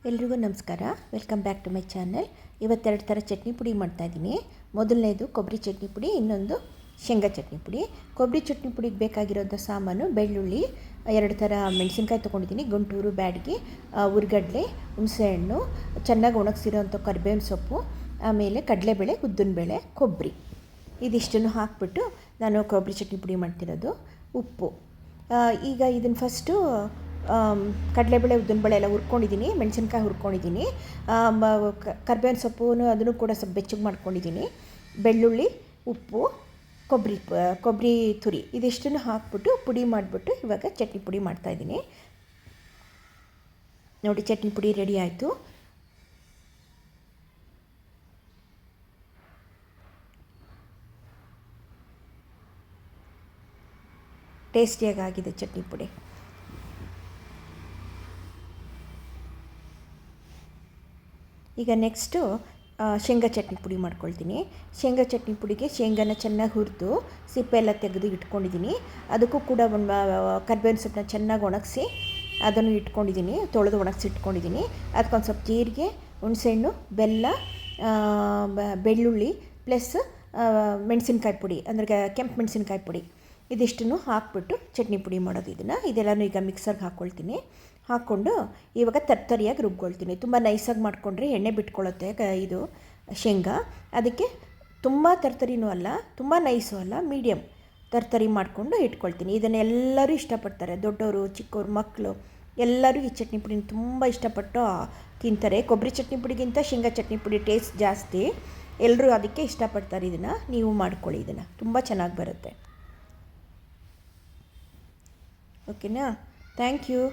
ಎಲ್ರಿಗೂ ನಮಸ್ಕಾರ. Welcome back to my channel. ಇವತ್ತೆರಡು ಥರ ಚಟ್ನಿ ಪುಡಿ ಮಾಡ್ತಾಯಿದ್ದೀನಿ. ಮೊದಲನೇದು ಕೊಬ್ಬರಿ ಚಟ್ನಿ ಪುಡಿ, ಇನ್ನೊಂದು ಶೇಂಗಾ ಚಟ್ನಿ ಪುಡಿ. ಕೊಬ್ಬರಿ ಚಟ್ನಿ ಪುಡಿಗೆ ಬೇಕಾಗಿರೋಂಥ ಸಾಮಾನು: ಬೆಳ್ಳುಳ್ಳಿ, 2 ಥರ ಮೆಣಸಿನ್ಕಾಯಿ ತೊಗೊಂಡಿದ್ದೀನಿ, ಗುಂಟೂರು ಬ್ಯಾಡಗಿ, ಉರ್ಗಡ್ಲೆ, ಹುಣಸೆಹಣ್ಣು, ಚೆನ್ನಾಗಿ ಒಣಗಿಸಿರೋಂಥ ಕರಿಬೇವಿನ ಸೊಪ್ಪು, ಆಮೇಲೆ ಕಡಲೆಬೇಳೆ, ಉದ್ದಿನಬೇಳೆ, ಕೊಬ್ಬರಿ. ಇದಿಷ್ಟನ್ನು ಹಾಕ್ಬಿಟ್ಟು ನಾನು ಕೊಬ್ಬರಿ ಚಟ್ನಿ ಪುಡಿ ಮಾಡ್ತಿರೋದು. ಉಪ್ಪು. ಈಗ ಇದನ್ನು ಫಸ್ಟು ಕಡಲೆಬೇಳೆ, ಉದ್ದಿನಬೇಳೆ ಎಲ್ಲ ಹುರ್ಕೊಂಡಿದ್ದೀನಿ, ಮೆಣಸಿನ್ಕಾಯಿ ಹುರ್ಕೊಂಡಿದ್ದೀನಿ, ಕರಿಬೇವಿನ ಸೊಪ್ಪು ಅದನ್ನು ಕೂಡ ಸ್ವಲ್ಪ ಬೆಚ್ಚಗೆ ಮಾಡ್ಕೊಂಡಿದ್ದೀನಿ, ಬೆಳ್ಳುಳ್ಳಿ, ಉಪ್ಪು, ಕೊಬ್ಬರಿ ತುರಿ ಇದಿಷ್ಟನ್ನು ಹಾಕ್ಬಿಟ್ಟು ಪುಡಿ ಮಾಡಿಬಿಟ್ಟು ಇವಾಗ ಚಟ್ನಿ ಪುಡಿ ಮಾಡ್ತಾಯಿದ್ದೀನಿ. ನೋಡಿ, ಚಟ್ನಿ ಪುಡಿ ರೆಡಿ ಆಯಿತು. ಟೇಸ್ಟಿಯಾಗಿದೆ ಚಟ್ನಿ ಪುಡಿ. ಈಗ ನೆಕ್ಸ್ಟು ಶೇಂಗಾ ಚಟ್ನಿ ಪುಡಿ ಮಾಡ್ಕೊಳ್ತೀನಿ. ಶೇಂಗಾ ಚಟ್ನಿ ಪುಡಿಗೆ ಶೇಂಗಾನ ಚೆನ್ನಾಗಿ ಹುರಿದು ಸಿಪ್ಪೆ ಎಲ್ಲ ತೆಗೆದು ಇಟ್ಕೊಂಡಿದ್ದೀನಿ. ಅದಕ್ಕೂ ಕೂಡ ಒಂದು ಕರಿಬೇವಿನ ಸೊಪ್ಪನ್ನ ಚೆನ್ನಾಗಿ ಒಣಗಿಸಿ ಅದನ್ನು ಇಟ್ಕೊಂಡಿದ್ದೀನಿ, ತೊಳೆದು ಒಣಗಿಸಿ ಇಟ್ಕೊಂಡಿದ್ದೀನಿ. ಅದಕ್ಕೊಂದು ಸ್ವಲ್ಪ ಜೀರಿಗೆ, ಹುಣಸೆಹಣ್ಣು, ಬೆಲ್ಲ, ಬೆಳ್ಳುಳ್ಳಿ ಪ್ಲಸ್ ಮೆಣಸಿನ್ಕಾಯಿ ಪುಡಿ, ಅಂದರೆ ಕೆಂಪು ಮೆಣಸಿನ್ಕಾಯಿ ಪುಡಿ, ಇದಿಷ್ಟನ್ನು ಹಾಕ್ಬಿಟ್ಟು ಚಟ್ನಿ ಪುಡಿ ಮಾಡೋದು. ಇದೆಲ್ಲನೂ ಈಗ ಮಿಕ್ಸರ್ಗೆ ಹಾಕ್ಕೊಳ್ತೀನಿ. ಹಾಕ್ಕೊಂಡು ಇವಾಗ ತರ್ತರಿಯಾಗಿ ರುಬ್ಕೊಳ್ತೀನಿ. ತುಂಬ ನೈಸಾಗಿ ಮಾಡಿಕೊಂಡ್ರೆ ಎಣ್ಣೆ ಬಿಟ್ಕೊಳ್ಳುತ್ತೆ ಇದು ಶೇಂಗಾ. ಅದಕ್ಕೆ ತುಂಬ ತರ್ತರಿನೂ ಅಲ್ಲ, ತುಂಬ ನೈಸು ಅಲ್ಲ, ಮೀಡಿಯಮ್ ತರ್ತರಿ ಮಾಡಿಕೊಂಡು ಇಟ್ಕೊಳ್ತೀನಿ. ಇದನ್ನು ಎಲ್ಲರೂ ಇಷ್ಟಪಡ್ತಾರೆ, ದೊಡ್ಡವರು, ಚಿಕ್ಕವರು, ಮಕ್ಕಳು ಎಲ್ಲರೂ ಈ ಚಟ್ನಿ ಪುಡಿನ ತುಂಬ ಇಷ್ಟಪಟ್ಟು ತಿಂತಾರೆ. ಕೊಬ್ಬರಿ ಚಟ್ನಿ ಪುಡಿಗಿಂತ ಶೇಂಗಾ ಚಟ್ನಿ ಪುಡಿ ಟೇಸ್ಟ್ ಜಾಸ್ತಿ, ಎಲ್ಲರೂ ಅದಕ್ಕೆ ಇಷ್ಟಪಡ್ತಾರೆ. ಇದನ್ನು ನೀವು ಮಾಡ್ಕೊಳ್ಳಿ, ಇದನ್ನು ತುಂಬ ಚೆನ್ನಾಗಿ ಬರುತ್ತೆ. ಓಕೆನಾ? Thank you.